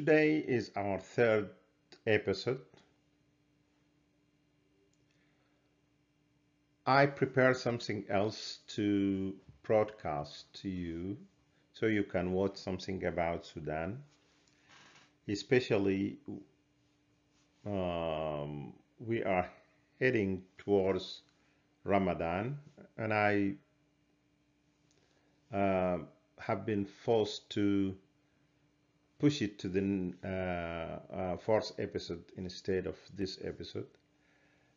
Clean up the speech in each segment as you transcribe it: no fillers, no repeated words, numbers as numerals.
Today is our third episode. I prepared something else to broadcast to you so you can watch something about Sudan, especially we are heading towards Ramadan, and I have been forced to push it to the fourth episode instead of this episode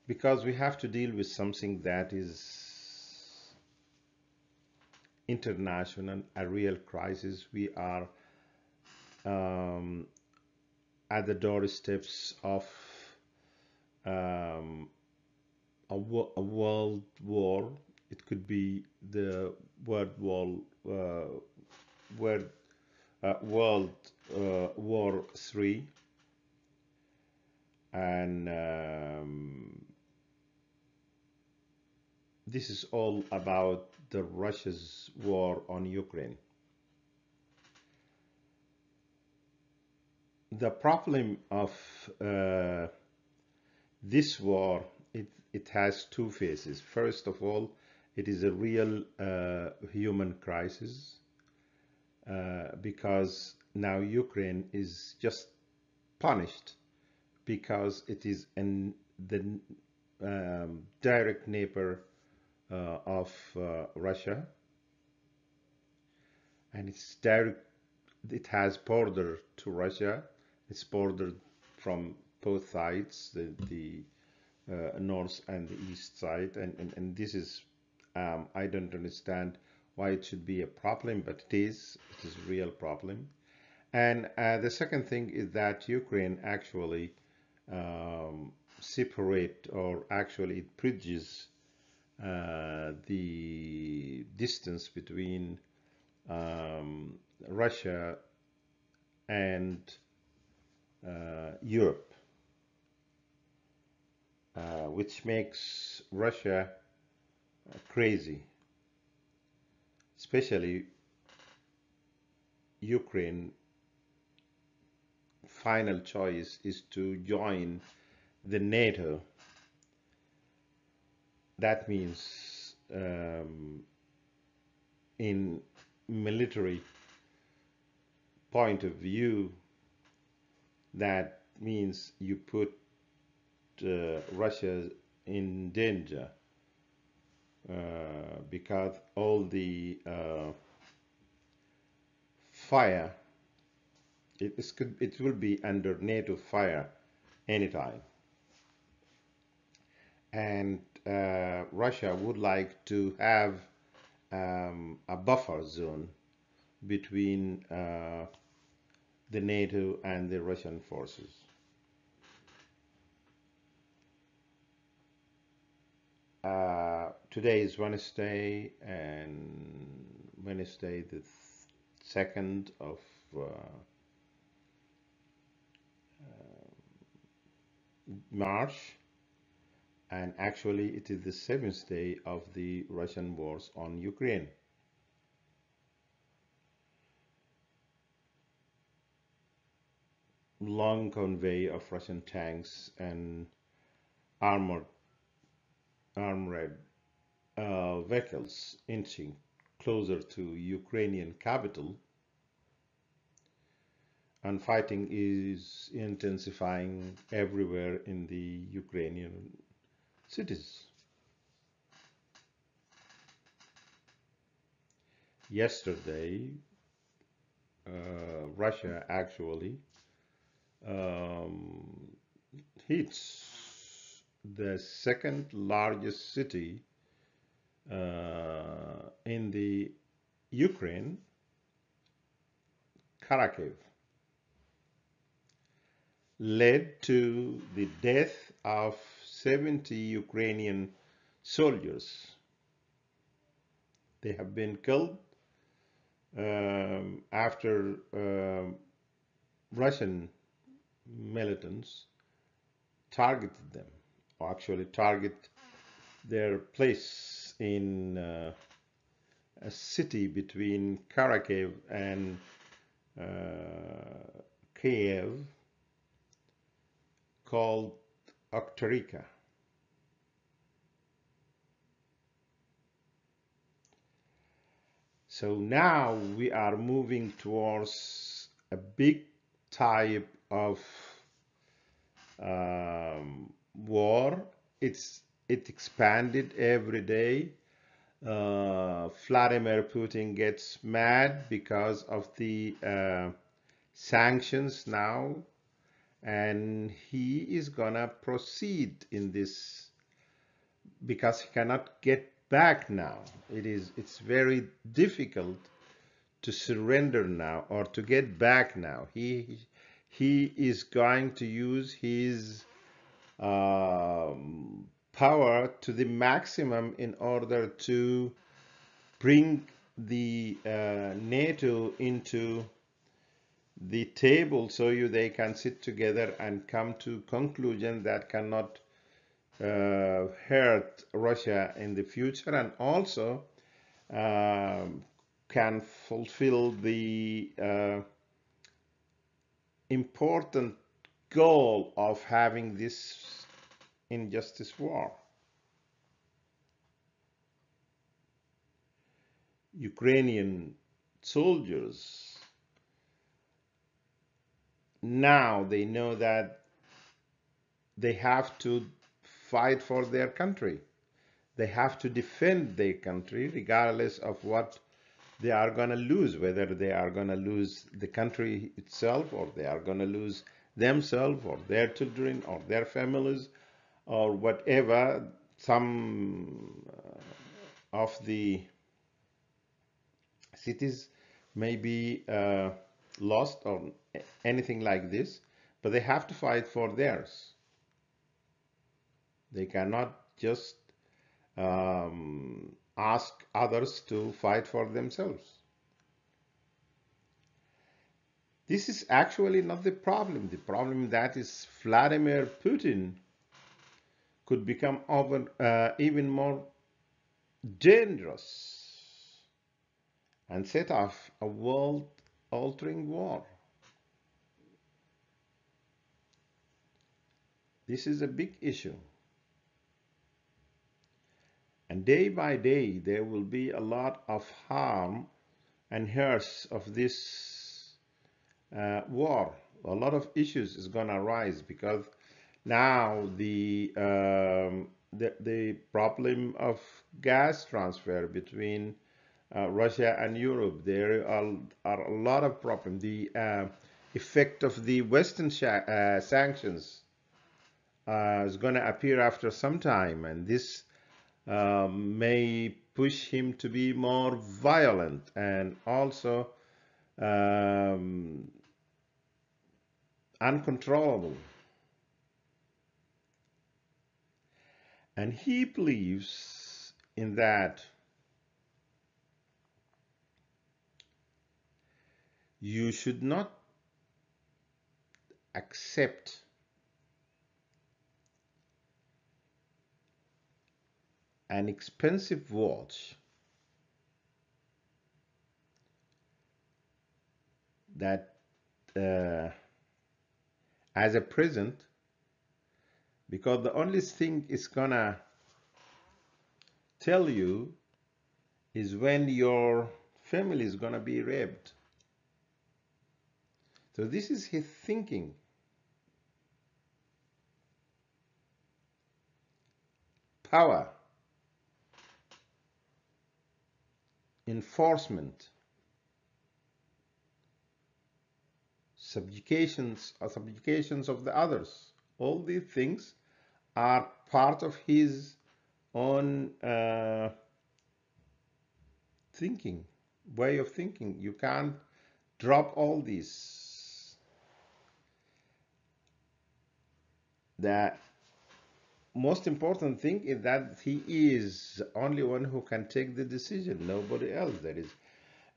because we have to deal with something that is international, a real crisis. We are at the doorsteps of um, a world war. It could be the World War, World, World War III, and this is all about the Russia's war on Ukraine. The problem of this war, it has two phases. First of all, it is a real human crisis because now Ukraine is just punished because it is the direct neighbor of Russia, and it has border to Russia. It's bordered from both sides, the north and the east side, and this is I don't understand why it should be a problem, but it is a real problem. And the second thing is that Ukraine actually separate, or actually it bridges the distance between Russia and Europe, which makes Russia crazy, especially Ukraine. Final choice is to join the NATO. That means in military point of view, that means you put Russia in danger because all the fire, it will be under NATO fire anytime. And Russia would like to have a buffer zone between the NATO and the Russian forces. Today is Wednesday, and Wednesday the 2nd of March, and actually it is the 7th day of the Russian wars on Ukraine. Long convoy of Russian tanks and armored vehicles inching closer to Ukrainian capital, and fighting is intensifying everywhere in the Ukrainian cities. Yesterday, Russia actually hits the second largest city in the Ukraine, Kharkiv, led to the death of 70 Ukrainian soldiers. They have been killed after Russian militants targeted them, or actually target their place in a city between Kharkiv and cave called Octorica. So now we are moving towards a big type of war. It expanded every day. Vladimir Putin gets mad because of the sanctions now, and he is gonna proceed in this because he cannot get back now. It's very difficult to surrender now or to get back now. He is going to use his power to the maximum in order to bring the NATO into the table so they can sit together and come to conclusion that cannot hurt Russia in the future, and also can fulfill the important goal of having this injustice war. Ukrainian soldiers now they know that they have to fight for their country. They have to defend their country regardless of what they are going to lose, whether they are going to lose the country itself or they are going to lose themselves or their children or their families or whatever. Some of the cities may be lost or anything like this, but they have to fight for theirs. They cannot just ask others to fight for themselves. This is actually not the problem. The problem that is Vladimir Putin could become even more dangerous and set off a world-altering war. This is a big issue. And day by day, there will be a lot of harm and hurts of this war. A lot of issues is going to arise because now the problem of gas transfer between Russia and Europe, there are a lot of problems. The effect of the Western sanctions is going to appear after some time, and this may push him to be more violent and also uncontrollable. And he believes in that you should not accept an expensive watch that as a present, because the only thing it's gonna tell you is when your family is gonna be raped. So this is his thinking. Power, enforcement, subjugations of the others. All these things are part of his own thinking, way of thinking. You can't drop all these. The most important thing is that he is the only one who can take the decision, nobody else. That is,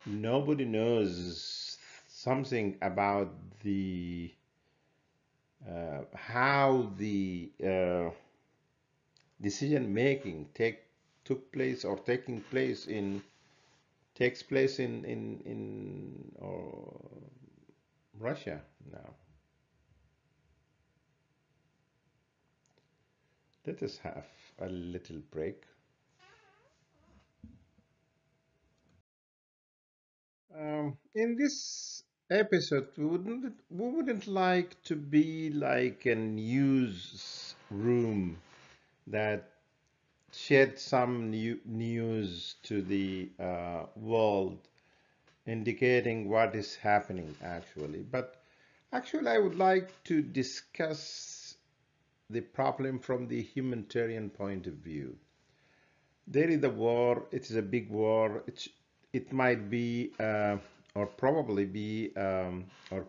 nobody knows something about the how the decision making took place or takes place in or Russia now. Let us have a little break. In this episode, we wouldn't like to be like a news room that shed some news to the world, indicating what is happening actually. But actually, I would like to discuss the problem from the humanitarian point of view. There is a war. It is a big war. It might be or probably be or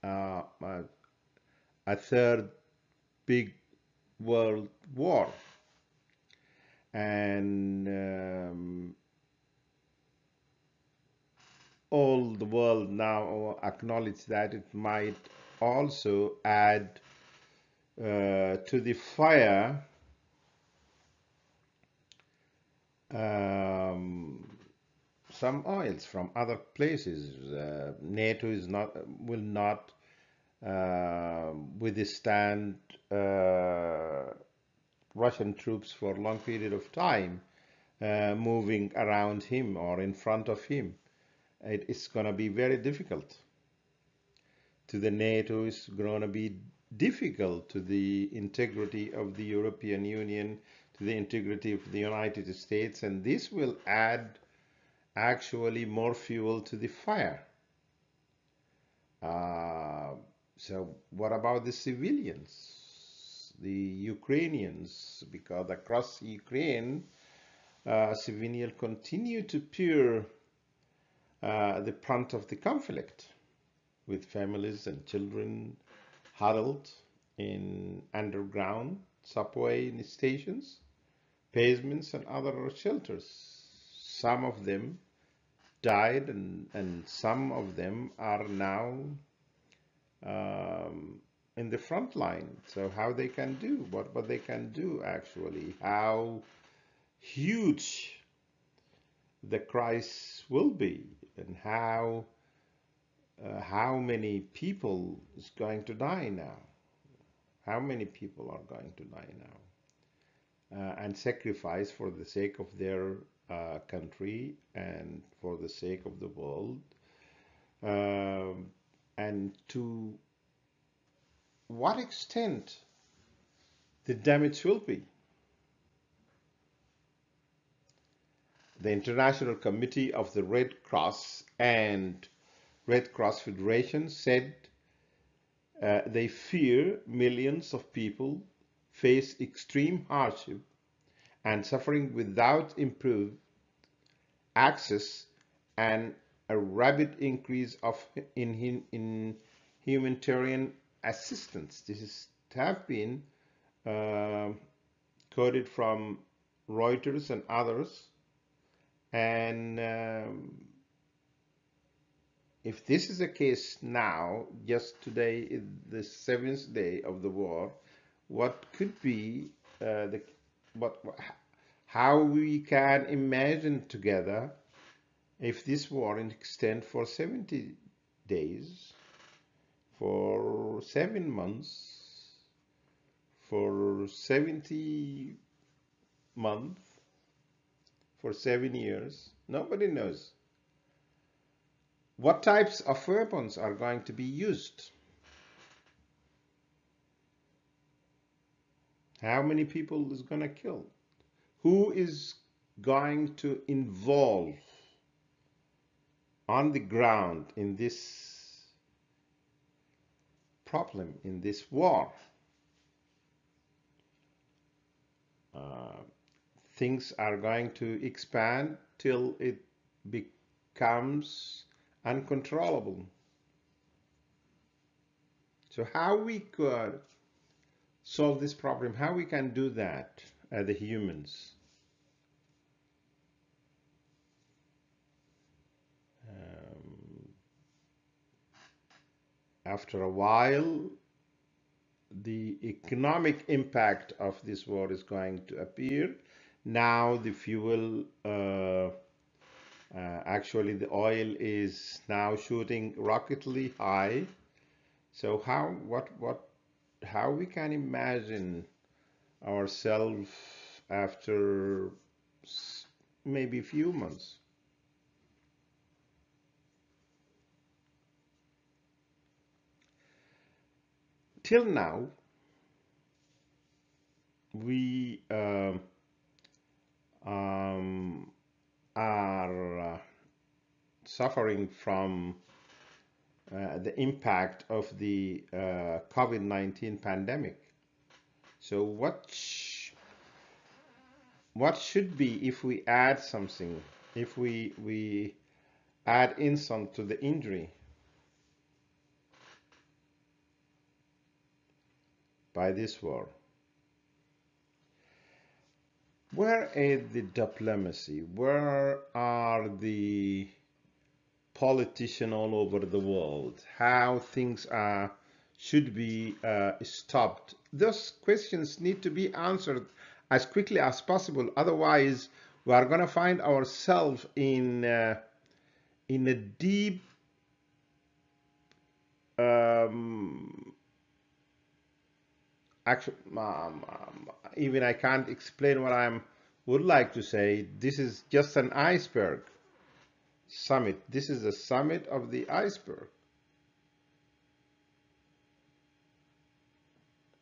a third big world war, and all the world now acknowledge that it might also add to the fire um, some oils from other places. NATO is not will not withstand uh, Russian troops for a long period of time moving around him or in front of him. It's going to be very difficult to the NATO. It's going to be difficult to the integrity of the European Union, to the integrity of the United States, and this will add actually more fuel to the fire. Uh, so what about the civilians, the Ukrainians? Because across Ukraine, civilians continue to bear the brunt of the conflict, with families and children huddled in underground subway stations, basements, and other shelters. Some of them died, and some of them are now in the front line. So how they can do, what they can do actually, how huge the crisis will be, and how many people is going to die now. How many people are going to die now and sacrifice for the sake of their country and for the sake of the world, um, and to what extent the damage will be. The International Committee of the Red Cross and Red Cross Federation said they fear millions of people face extreme hardship and suffering without improved access and a rapid increase in humanitarian assistance. This is have been uh, quoted from Reuters and others. And if this is the case now, just today, the seventh day of the war, what could be the what how we can imagine together if this war extend for 70 days, for 7 months, for 70 months, for 7 years, nobody knows. What types of weapons are going to be used? How many people is going to kill? Who is going to involve on the ground in this problem, in this war? Uh, Things are going to expand till it becomes uncontrollable. So how we could solve this problem, how we can do that as the humans? Um, After a while, the economic impact of this war is going to appear. Now the fuel Actually, the oil is now shooting rocketly high. So how we can imagine ourselves after maybe few months? Till now, we um, are suffering from the impact of the COVID-19 pandemic. So what should be if we add something, if we add insult to the injury by this war? Where is the diplomacy? Where are the politicians all over the world? How things are should be stopped? Those questions need to be answered as quickly as possible. Otherwise, we are going to find ourselves in a deep um, actually, even I can't explain what I would like to say. This is just an iceberg summit. This is the summit of the iceberg.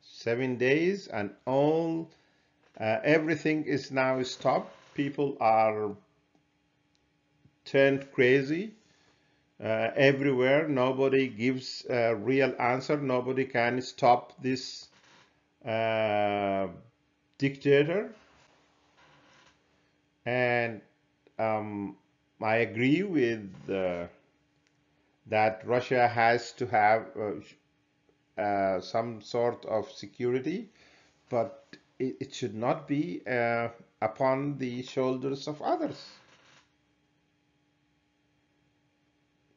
7 days and all everything is now stopped. People are turned crazy everywhere. Nobody gives a real answer. Nobody can stop this uh, dictator. And I agree with that Russia has to have some sort of security, but it should not be upon the shoulders of others.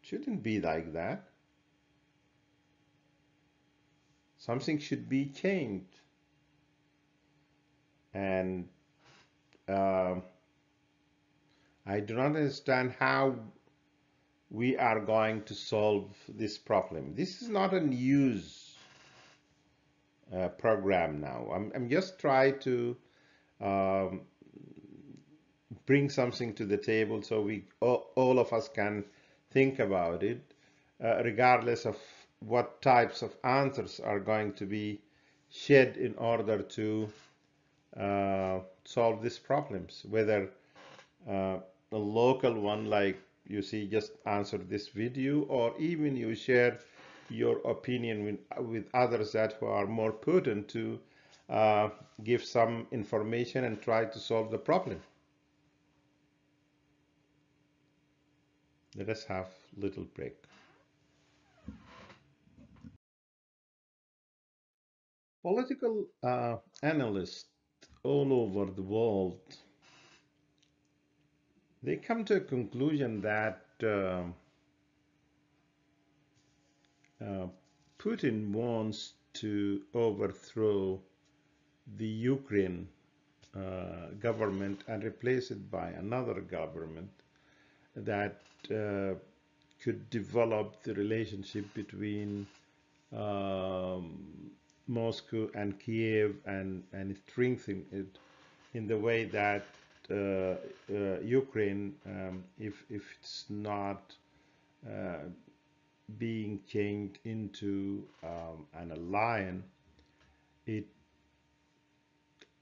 It shouldn't be like that. Something should be changed. And uh, I do not understand how we are going to solve this problem. This is not a news program now. I'm just trying to um, bring something to the table so we all of us can think about it, regardless of what types of answers are going to be shed in order to solve these problems. Whether a local one, like you see, just answer this video, or even you share your opinion with others that who are more potent to give some information and try to solve the problem. Let us have a little break. Political analysts all over the world, they come to a conclusion that uh, Putin wants to overthrow the Ukraine government and replace it by another government that could develop the relationship between Moscow and Kiev and strengthen it in the way that Ukraine, if it's not being changed into an alliance, it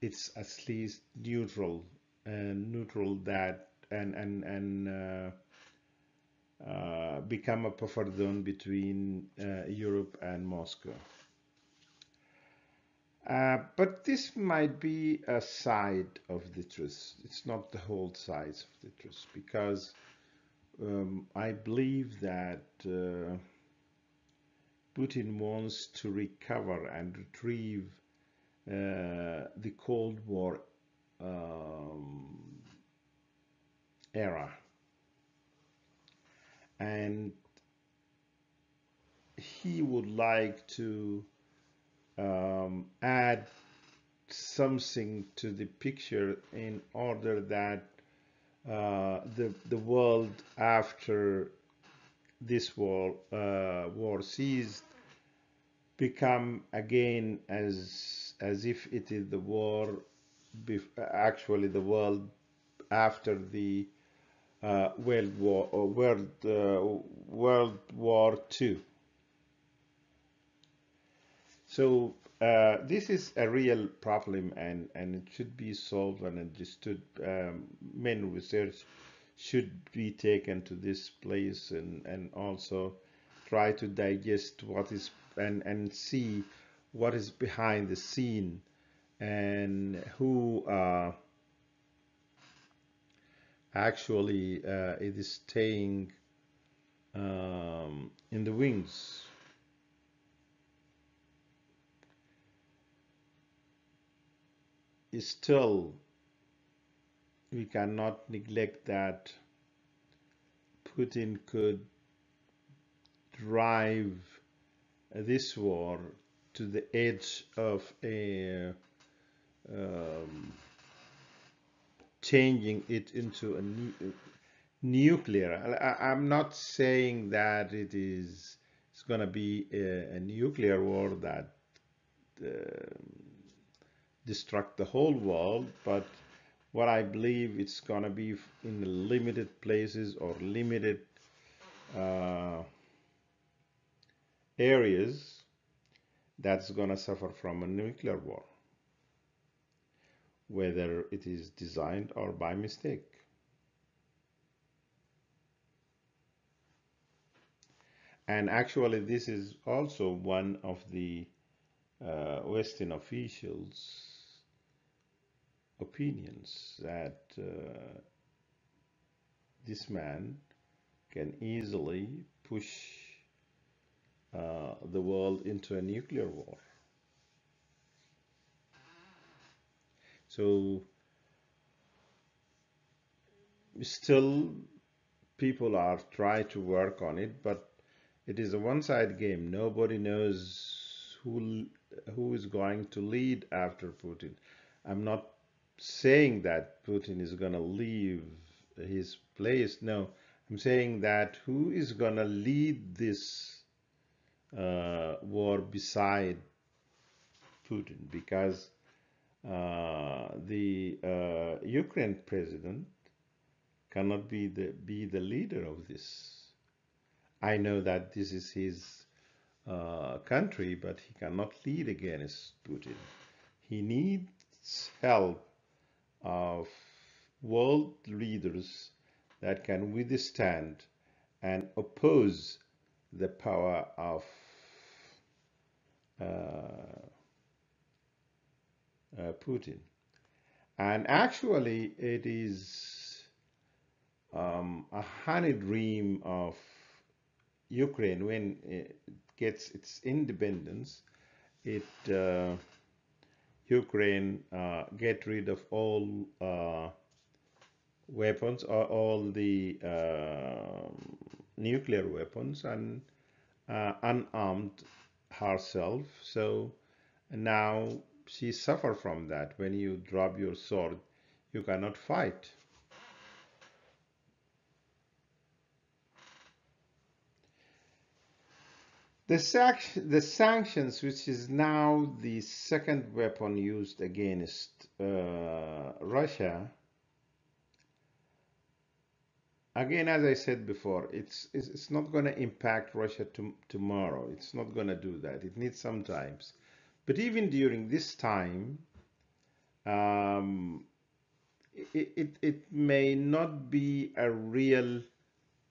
it's at least neutral and neutral that and become a buffer zone between Europe and Moscow. But this might be a side of the truth. It's not the whole side of the truth, because I believe that Putin wants to recover and retrieve the Cold War era, and he would like to add something to the picture in order that the world after this war ceased become again as if it is the war, actually the world after the World War II. So this is a real problem, and it should be solved and understood. Main research should be taken to this place, and also try to digest what is and see what is behind the scene, and who actually it is staying in the wings. Still, we cannot neglect that Putin could drive this war to the edge of a changing it into a nuclear. I'm not saying that it's going to be a nuclear war that destruct the whole world, but what I believe it's going to be in limited places or limited uh, areas that's going to suffer from a nuclear war, whether it is designed or by mistake. And actually, this is also one of the Western officials' opinions that this man can easily push the world into a nuclear war. So still people are trying to work on it, but it is a one-side game. Nobody knows who is going to lead after Putin. I'm not saying that Putin is going to leave his place. No, I'm saying that who is going to lead this war beside Putin, because the Ukraine president cannot be the leader of this. I know that this is his country, but he cannot lead against Putin. He needs help of world leaders that can withstand and oppose the power of Putin. And actually, it is a honey dream of Ukraine when it gets its independence. Ukraine get rid of all weapons or all the nuclear weapons and unarmed herself. So now she suffer from that. When you drop your sword, you cannot fight. The sanctions, which is now the second weapon used against Russia, again, as I said before, it's not going to impact Russia tomorrow. It's not going to do that. It needs some time. But even during this time, um, it may not be a real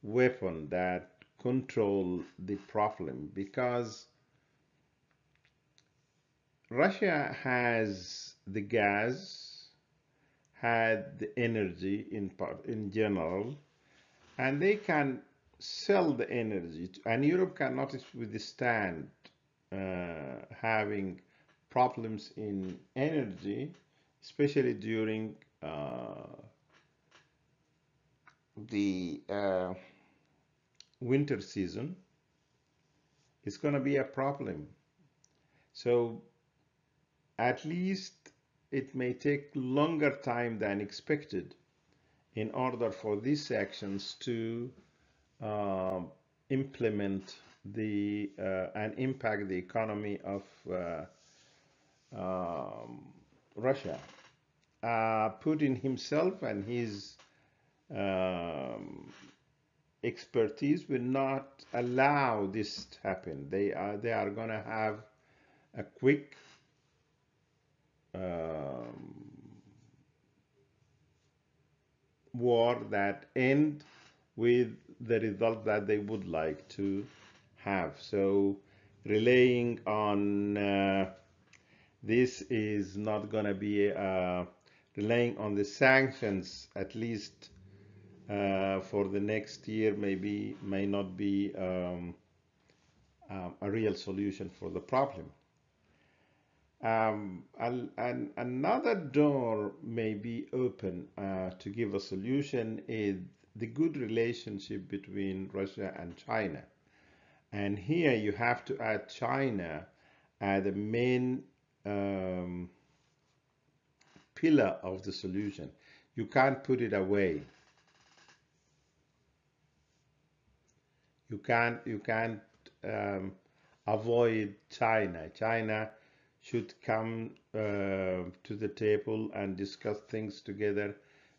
weapon that control the problem, because Russia has the gas, had the energy in general, and they can sell the energy, and Europe cannot withstand having problems in energy, especially during the winter season. It's going to be a problem. So at least it may take longer time than expected in order for these sanctions to implement the and impact the economy of Russia. Putin himself and his um, expertise will not allow this to happen. They are going to have a quick war that end with the result that they would like to have. So relying on this is not going to be relying on the sanctions, at least for the next year, may not be a real solution for the problem. And another door may be open to give a solution is the good relationship between Russia and China. And here you have to add China as the main pillar of the solution. You can't put it away. You can't avoid China. China should come to the table and discuss things together.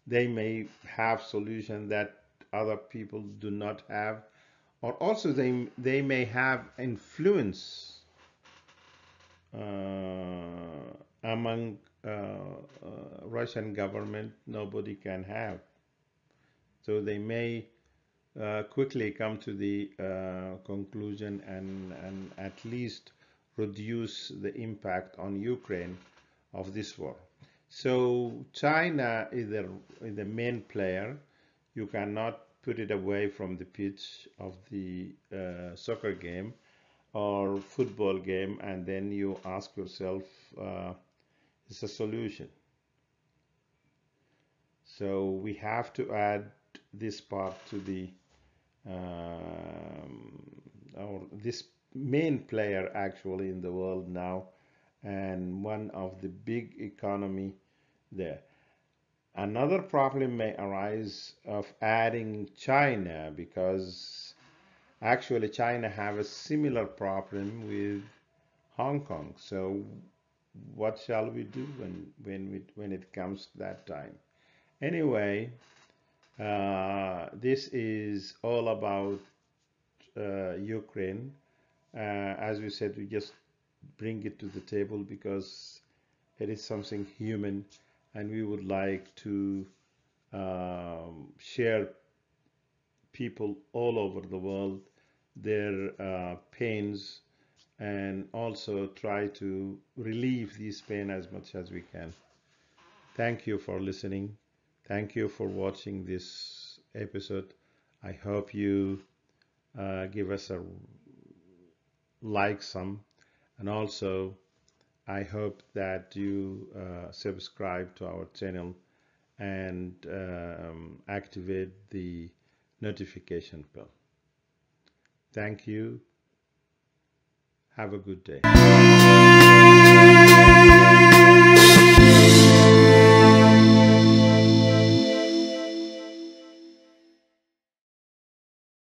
They may have solutions that other people do not have, or also they may have influence among Russian government nobody can have. So they may quickly come to the conclusion and at least reduce the impact on Ukraine of this war. So China is the main player. You cannot put it away from the pitch of the soccer game or football game, and then you ask yourself, is a solution? So we have to add this part to the or this main player actually in the world now, and one of the big economy there. Another problem may arise of adding China, because actually China have a similar problem with Hong Kong. So what shall we do when it comes to that time? Anyway, this is all about Ukraine. As we said, we just bring it to the table because it is something human, and we would like to share people all over the world their pains, and also try to relieve this pain as much as we can. Thank you for listening. Thank you for watching this episode. I hope you give us a like some, and also I hope that you subscribe to our channel and activate the notification bell. Thank you. Have a good day.